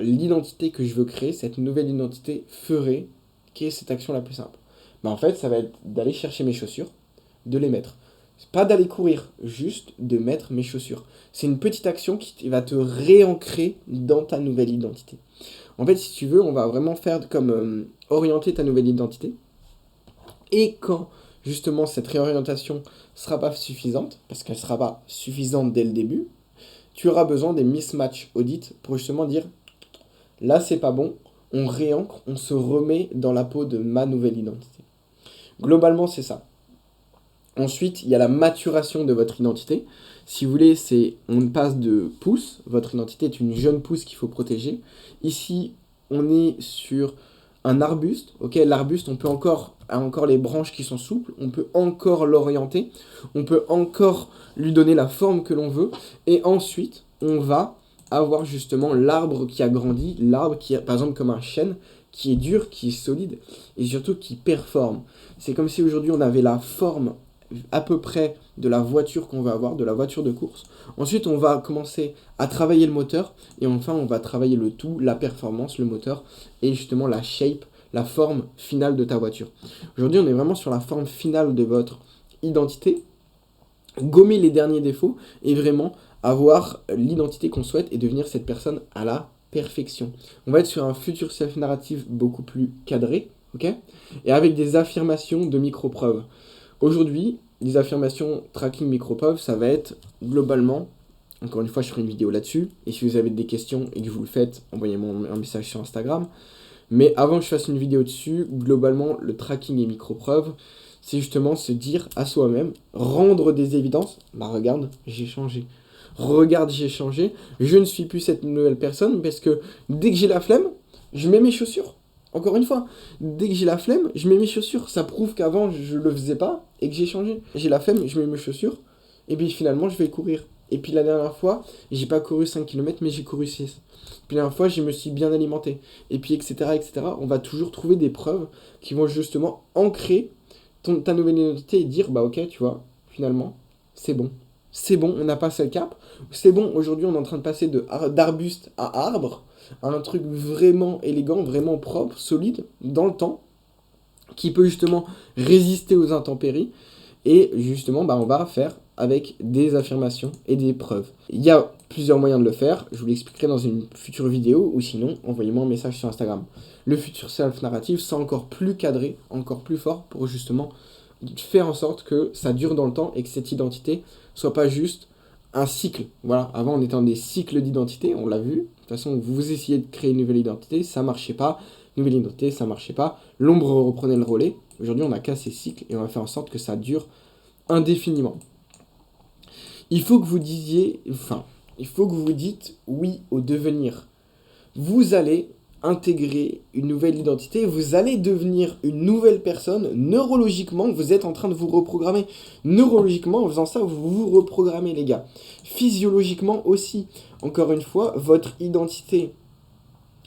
l'identité que je veux créer, cette nouvelle identité ferait? Quelle est cette action la plus simple? En fait, ça va être d'aller chercher mes chaussures, de les mettre. C'est pas d'aller courir, juste de mettre mes chaussures. C'est une petite action qui va te réancrer dans ta nouvelle identité. En fait, si tu veux, on va vraiment faire comme orienter ta nouvelle identité. Et quand, justement, cette réorientation sera pas suffisante, parce qu'elle sera pas suffisante dès le début, tu auras besoin des mismatch audits pour justement dire, là, c'est pas bon, on réancre, on se remet dans la peau de ma nouvelle identité. Globalement, c'est ça. Ensuite, il y a la maturation de votre identité. Si vous voulez, on passe de pouce. Votre identité est une jeune pousse qu'il faut protéger. Ici, on est sur un arbuste. Ok, l'arbuste, on peut encore les branches qui sont souples. On peut encore l'orienter. On peut encore lui donner la forme que l'on veut. Et ensuite, on va avoir justement l'arbre qui a grandi. L'arbre qui est, par exemple, comme un chêne, qui est dur, qui est solide et surtout qui performe. C'est comme si aujourd'hui, on avait la forme à peu près de la voiture qu'on va avoir, de la voiture de course. Ensuite, on va commencer à travailler le moteur et enfin, on va travailler le tout, la performance, le moteur et justement la shape, la forme finale de ta voiture. Aujourd'hui, on est vraiment sur la forme finale de votre identité. Gommer les derniers défauts et vraiment avoir l'identité qu'on souhaite et devenir cette personne à la perfection. On va être sur un futur self-narrative beaucoup plus cadré, ok? Et avec des affirmations de micro-preuves. Aujourd'hui, les affirmations tracking micro-preuves, ça va être globalement, encore une fois, je ferai une vidéo là-dessus, et si vous avez des questions et que vous le faites, envoyez-moi un message sur Instagram. Mais avant que je fasse une vidéo dessus, globalement, le tracking et micro-preuves, c'est justement se dire à soi-même, rendre des évidences, regarde, j'ai changé. Regarde, j'ai changé, je ne suis plus cette nouvelle personne, parce que dès que j'ai la flemme, je mets mes chaussures. Encore une fois, dès que j'ai la flemme, je mets mes chaussures. Ça prouve qu'avant, je le faisais pas et que j'ai changé. J'ai la flemme, je mets mes chaussures. Et puis finalement, je vais courir. Et puis la dernière fois, j'ai pas couru 5 km, mais j'ai couru 6. Puis la dernière fois, je me suis bien alimenté. Et puis, etc., etc. On va toujours trouver des preuves qui vont justement ancrer ta nouvelle identité et dire, bah ok, tu vois, finalement, c'est bon. C'est bon, on a passé le cap. C'est bon, aujourd'hui, on est en train de passer d'arbuste à arbre. Un truc vraiment élégant, vraiment propre, solide, dans le temps, qui peut justement résister aux intempéries. Et justement, on va faire avec des affirmations et des preuves. Il y a plusieurs moyens de le faire, je vous l'expliquerai dans une future vidéo, ou sinon, envoyez-moi un message sur Instagram. Le futur self-narrative, c'est encore plus cadré, encore plus fort, pour justement faire en sorte que ça dure dans le temps et que cette identité soit pas juste un cycle. Voilà, avant on était dans des cycles d'identité, on l'a vu. De toute façon, vous essayez de créer une nouvelle identité, ça marchait pas. Nouvelle identité, ça marchait pas. L'ombre reprenait le relais. Aujourd'hui, on a cassé ces cycles et on va faire en sorte que ça dure indéfiniment. Il faut que vous dites oui au devenir. Vous allez intégrer une nouvelle identité, vous allez devenir une nouvelle personne. Neurologiquement, vous êtes en train de vous reprogrammer. Neurologiquement, en faisant ça, vous vous reprogrammez, les gars. Physiologiquement aussi. Encore une fois, votre identité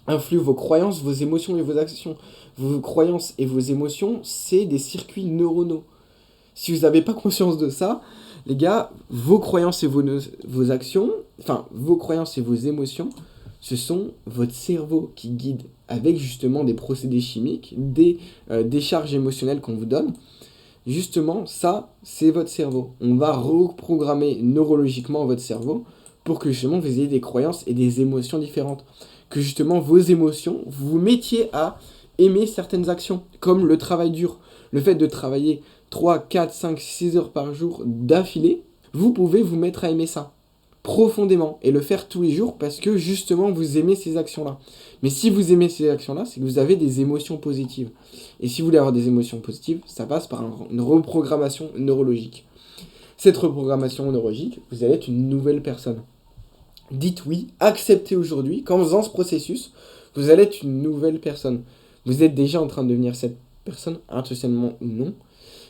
influe vos croyances, vos émotions et vos actions. Vos croyances et vos émotions, c'est des circuits neuronaux. Si vous n'avez pas conscience de ça, les gars, vos croyances et vos actions, vos croyances et vos émotions, ce sont votre cerveau qui guide avec justement des procédés chimiques, des décharges émotionnelles qu'on vous donne. Justement, ça, c'est votre cerveau. On va reprogrammer neurologiquement votre cerveau pour que justement vous ayez des croyances et des émotions différentes. Que justement vos émotions, vous vous mettiez à aimer certaines actions, comme le travail dur. Le fait de travailler 3, 4, 5, 6 heures par jour d'affilée, vous pouvez vous mettre à aimer ça profondément et le faire tous les jours parce que justement vous aimez ces actions-là. Mais si vous aimez ces actions-là, c'est que vous avez des émotions positives. Et si vous voulez avoir des émotions positives, ça passe par une reprogrammation neurologique. Cette reprogrammation neurologique, vous allez être une nouvelle personne. Dites oui, acceptez aujourd'hui qu'en faisant ce processus, vous allez être une nouvelle personne. Vous êtes déjà en train de devenir cette personne, intentionnellement ou non.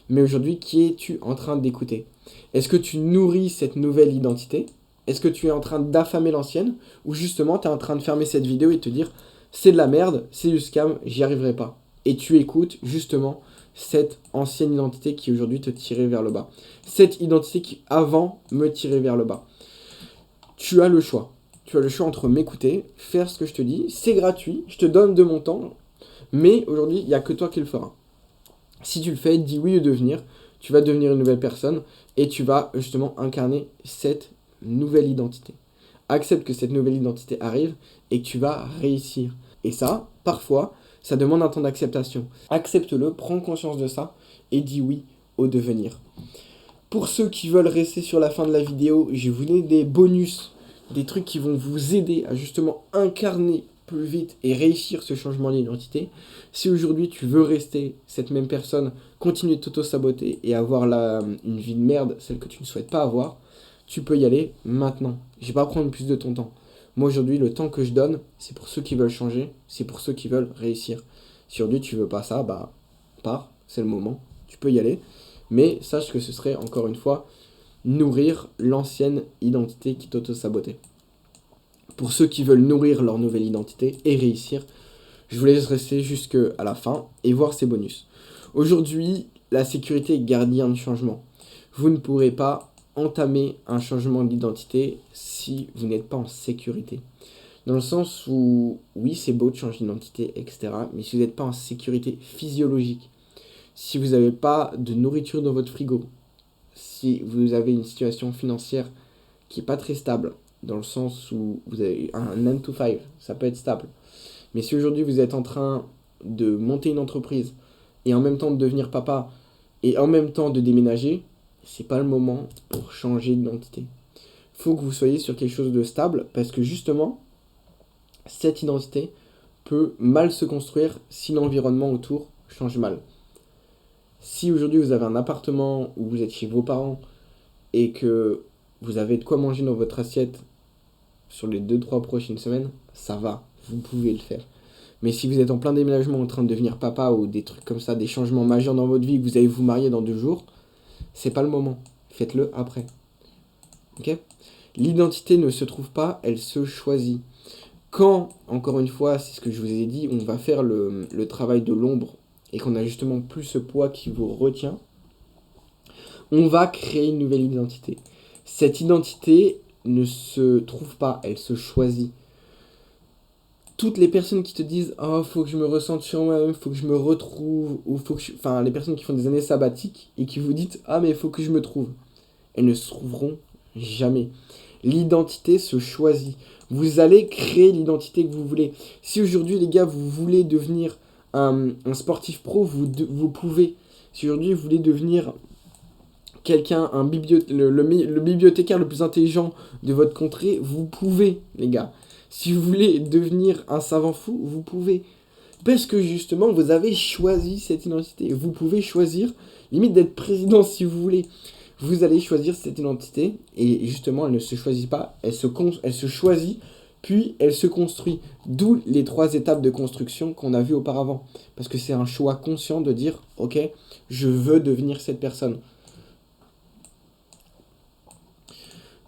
Mais aujourd'hui, qui es-tu en train d'écouter? Est-ce que tu nourris cette nouvelle identité? Est-ce que tu es en train d'affamer l'ancienne? Ou justement, tu es en train de fermer cette vidéo et te dire, c'est de la merde, c'est du scam, j'y arriverai pas. Et tu écoutes justement cette ancienne identité qui aujourd'hui te tirait vers le bas. Cette identité qui avant me tirait vers le bas. Tu as le choix. Tu as le choix entre m'écouter, faire ce que je te dis, c'est gratuit, je te donne de mon temps, mais aujourd'hui, il n'y a que toi qui le feras. Si tu le fais, dis oui au devenir, tu vas devenir une nouvelle personne et tu vas justement incarner cette nouvelle identité. Accepte que cette nouvelle identité arrive et que tu vas réussir. Et ça, parfois, ça demande un temps d'acceptation. Accepte-le, prends conscience de ça et dis oui au devenir. Pour ceux qui veulent rester sur la fin de la vidéo, je vais vous donner des bonus, des trucs qui vont vous aider à justement incarner plus vite et réussir ce changement d'identité. Si aujourd'hui tu veux rester cette même personne, continuer de t'auto-saboter et avoir une vie de merde, celle que tu ne souhaites pas avoir, tu peux y aller maintenant. Je vais pas prendre plus de ton temps. Moi aujourd'hui, le temps que je donne, c'est pour ceux qui veulent changer, c'est pour ceux qui veulent réussir. Si aujourd'hui tu veux pas ça, bah pars, c'est le moment, tu peux y aller. Mais sache que ce serait, encore une fois, nourrir l'ancienne identité qui t'auto-sabotait. Pour ceux qui veulent nourrir leur nouvelle identité et réussir, je vous laisse rester jusqu'à la fin et voir ces bonus. Aujourd'hui, la sécurité est gardien de changement. Vous ne pourrez pas entamer un changement d'identité si vous n'êtes pas en sécurité. Dans le sens où, oui, c'est beau de changer d'identité, etc. Mais si vous n'êtes pas en sécurité physiologique, si vous n'avez pas de nourriture dans votre frigo, si vous avez une situation financière qui n'est pas très stable, dans le sens où vous avez un 9 to 5, ça peut être stable. Mais si aujourd'hui vous êtes en train de monter une entreprise et en même temps de devenir papa et en même temps de déménager, c'est pas le moment pour changer d'identité. Il faut que vous soyez sur quelque chose de stable parce que justement, cette identité peut mal se construire si l'environnement autour change mal. Si aujourd'hui vous avez un appartement où vous êtes chez vos parents et que vous avez de quoi manger dans votre assiette sur les 2-3 prochaines semaines, ça va, vous pouvez le faire. Mais si vous êtes en plein déménagement en train de devenir papa ou des trucs comme ça, des changements majeurs dans votre vie, que vous allez vous marier dans 2 jours, c'est pas le moment. Faites-le après. Ok ? L'identité ne se trouve pas, elle se choisit. Quand, encore une fois, c'est ce que je vous ai dit, on va faire le travail de l'ombre et qu'on a justement plus ce poids qui vous retient, on va créer une nouvelle identité. Cette identité ne se trouve pas, elle se choisit. Toutes les personnes qui te disent « Oh, faut que je me ressente sur moi-même, faut que je me retrouve », ou faut que enfin, les personnes qui font des années sabbatiques et qui vous disent « Ah, mais il faut que je me trouve », elles ne se trouveront jamais. L'identité se choisit. Vous allez créer l'identité que vous voulez. Si aujourd'hui, les gars, vous voulez devenir un sportif pro, vous pouvez. Si aujourd'hui, vous voulez devenir quelqu'un, le bibliothécaire le plus intelligent de votre contrée, vous pouvez, les gars. Si vous voulez devenir un savant fou, vous pouvez. Parce que justement, vous avez choisi cette identité. Vous pouvez choisir, limite d'être président si vous voulez. Vous allez choisir cette identité et justement, elle ne se choisit pas, elle se choisit, puis elle se construit. D'où les 3 étapes de construction qu'on a vues auparavant. Parce que c'est un choix conscient de dire, ok, je veux devenir cette personne.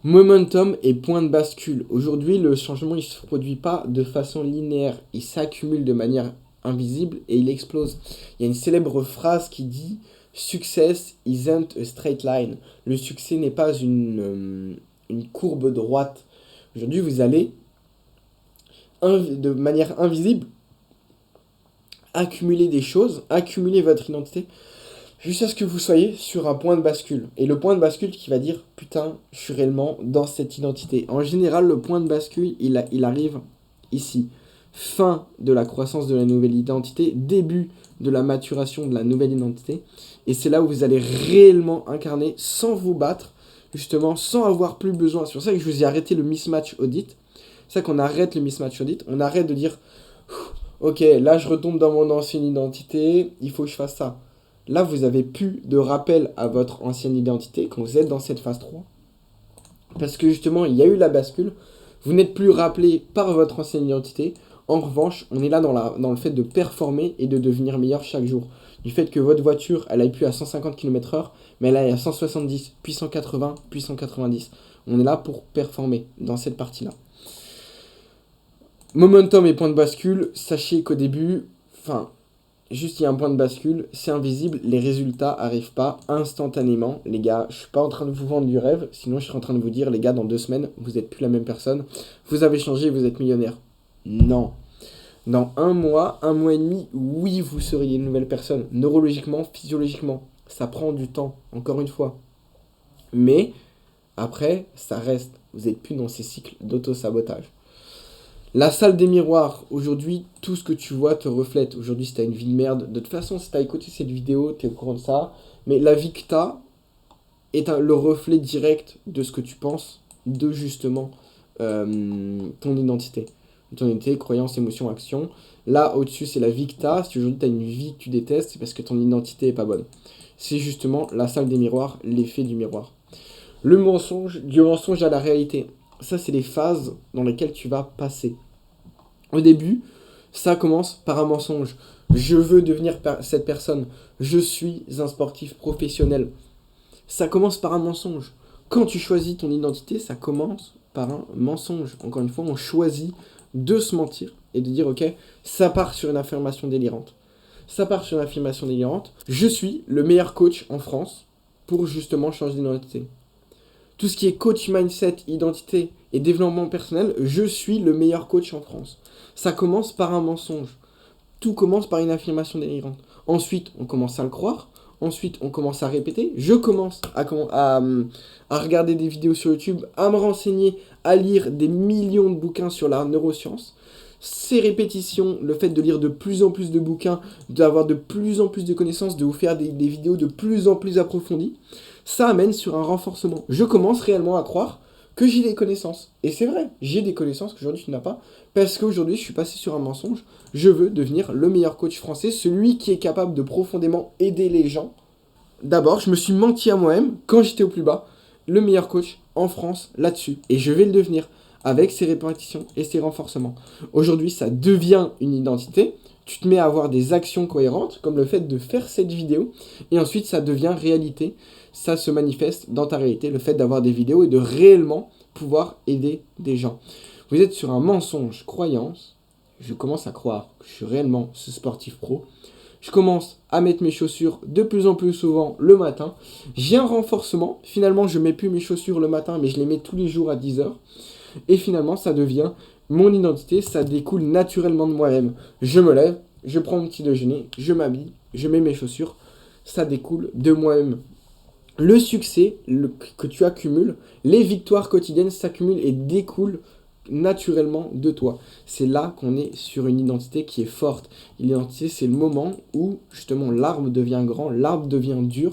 Momentum et point de bascule. Aujourd'hui, le changement, il ne se produit pas de façon linéaire. Il s'accumule de manière invisible et il explose. Il y a une célèbre phrase qui dit « Success isn't a straight line ». Le succès n'est pas une courbe droite. Aujourd'hui, vous allez, de manière invisible, accumuler des choses, accumuler votre identité, jusqu'à ce que vous soyez sur un point de bascule. Et le point de bascule qui va dire « Putain, je suis réellement dans cette identité ». En général, le point de bascule, il arrive ici. fin de la croissance de la nouvelle identité, début de la maturation de la nouvelle identité. Et c'est là où vous allez réellement incarner sans vous battre, justement, sans avoir plus besoin. C'est pour ça que je vous ai arrêté le mismatch audit. C'est ça qu'on arrête le mismatch audit. On arrête de dire, ok, là je retombe dans mon ancienne identité, il faut que je fasse ça. Là, vous avez plus de rappel à votre ancienne identité quand vous êtes dans cette phase 3. Parce que justement, il y a eu la bascule. Vous n'êtes plus rappelé par votre ancienne identité. En revanche, on est là dans le fait de performer et de devenir meilleur chaque jour. Du fait que votre voiture, elle aille plus à 150 km/h, mais elle aille à 170, puis 180, puis 190. On est là pour performer dans cette partie-là. Momentum et point de bascule, sachez qu'au début, juste il y a un point de bascule, c'est invisible, les résultats arrivent pas instantanément. Les gars, je suis pas en train de vous vendre du rêve, sinon je serais en train de vous dire, les gars, dans 2 semaines, vous n'êtes plus la même personne, vous avez changé, vous êtes millionnaire. Non. Dans 1 mois, 1 mois et demi, oui, vous seriez une nouvelle personne. Neurologiquement, physiologiquement, ça prend du temps, encore une fois. Mais, après, ça reste. Vous n'êtes plus dans ces cycles d'auto-sabotage. La salle des miroirs, aujourd'hui, tout ce que tu vois te reflète. Aujourd'hui, si tu as une vie de merde, de toute façon, si tu as écouté cette vidéo, tu es au courant de ça. Mais la vie que tu as est le reflet direct de ce que tu penses, de justement ton identité. Ton identité, croyance, émotion, action. Là, au-dessus, c'est la vie que tu as. Si aujourd'hui tu as une vie que tu détestes, c'est parce que ton identité n'est pas bonne. C'est justement la salle des miroirs, l'effet du miroir. Le mensonge, du mensonge à la réalité. Ça, c'est les phases dans lesquelles tu vas passer. Au début, ça commence par un mensonge. Je veux devenir cette personne. Je suis un sportif professionnel. Ça commence par un mensonge. Quand tu choisis ton identité, ça commence par un mensonge. Encore une fois, on choisit de se mentir et de dire, ok, ça part sur une affirmation délirante. Ça part sur une affirmation délirante. Je suis le meilleur coach en France pour justement changer d'identité. Tout ce qui est coach mindset, identité et développement personnel, je suis le meilleur coach en France. Ça commence par un mensonge. Tout commence par une affirmation délirante. Ensuite, on commence à le croire. Ensuite, on commence à répéter. Je commence à regarder des vidéos sur YouTube, à me renseigner, à lire des millions de bouquins sur la neuroscience. Ces répétitions, le fait de lire de plus en plus de bouquins, d'avoir de plus en plus de connaissances, de vous faire des vidéos de plus en plus approfondies, ça amène sur un renforcement. Je commence réellement à croire que j'ai des connaissances. Et c'est vrai, j'ai des connaissances qu'aujourd'hui tu n'as pas, parce qu'aujourd'hui je suis passé sur un mensonge. Je veux devenir le meilleur coach français, celui qui est capable de profondément aider les gens. D'abord, je me suis menti à moi-même quand j'étais au plus bas, le meilleur coach en France là-dessus. Et je vais le devenir avec ces répétitions et ces renforcements. Aujourd'hui, ça devient une identité. Tu te mets à avoir des actions cohérentes, comme le fait de faire cette vidéo, et ensuite ça devient réalité. Ça se manifeste dans ta réalité, le fait d'avoir des vidéos et de réellement pouvoir aider des gens. Vous êtes sur un mensonge croyance. Je commence à croire que je suis réellement ce sportif pro. Je commence à mettre mes chaussures de plus en plus souvent le matin. J'ai un renforcement. Finalement, je ne mets plus mes chaussures le matin, mais je les mets tous les jours à 10h. Et finalement, ça devient mon identité. Ça découle naturellement de moi-même. Je me lève, je prends mon petit déjeuner, je m'habille, je mets mes chaussures. Ça découle de moi-même. Le succès que tu accumules, les victoires quotidiennes s'accumulent et découlent naturellement de toi. C'est là qu'on est sur une identité qui est forte. L'identité, c'est le moment où justement l'arbre devient grand, l'arbre devient dur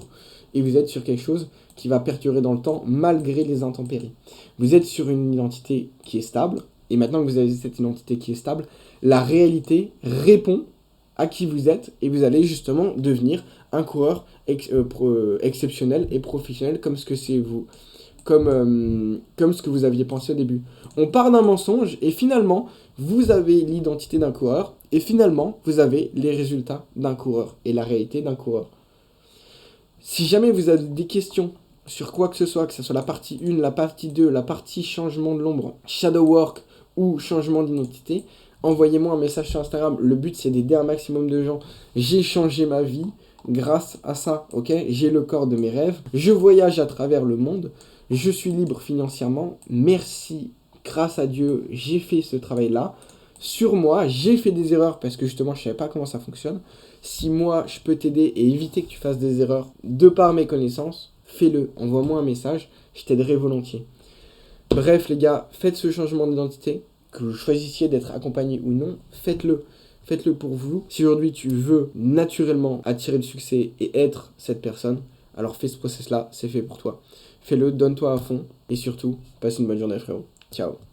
et vous êtes sur quelque chose qui va perdurer dans le temps malgré les intempéries. Vous êtes sur une identité qui est stable et maintenant que vous avez cette identité qui est stable, la réalité répond à qui vous êtes et vous allez justement devenir un coureur exceptionnel et professionnel comme ce que c'est vous. Comme ce que vous aviez pensé au début. On part d'un mensonge et finalement, vous avez l'identité d'un coureur et finalement, vous avez les résultats d'un coureur et la réalité d'un coureur. Si jamais vous avez des questions sur quoi que ce soit la partie 1, la partie 2, la partie changement de l'ombre, shadow work ou changement d'identité, envoyez-moi un message sur Instagram. Le but, c'est d'aider un maximum de gens. J'ai changé ma vie grâce à ça, ok ? J'ai le corps de mes rêves. Je voyage à travers le monde. Je suis libre financièrement. Merci, grâce à Dieu, j'ai fait ce travail-là. Sur moi, j'ai fait des erreurs parce que justement, je ne savais pas comment ça fonctionne. Si moi, je peux t'aider et éviter que tu fasses des erreurs de par mes connaissances, fais-le. Envoie-moi un message, je t'aiderai volontiers. Bref, les gars, faites ce changement d'identité. que vous choisissiez d'être accompagné ou non, faites-le. Faites-le pour vous. Si aujourd'hui tu veux naturellement attirer le succès et être cette personne, alors fais ce process-là, c'est fait pour toi. Fais-le, donne-toi à fond et surtout, passe une bonne journée frérot. Ciao.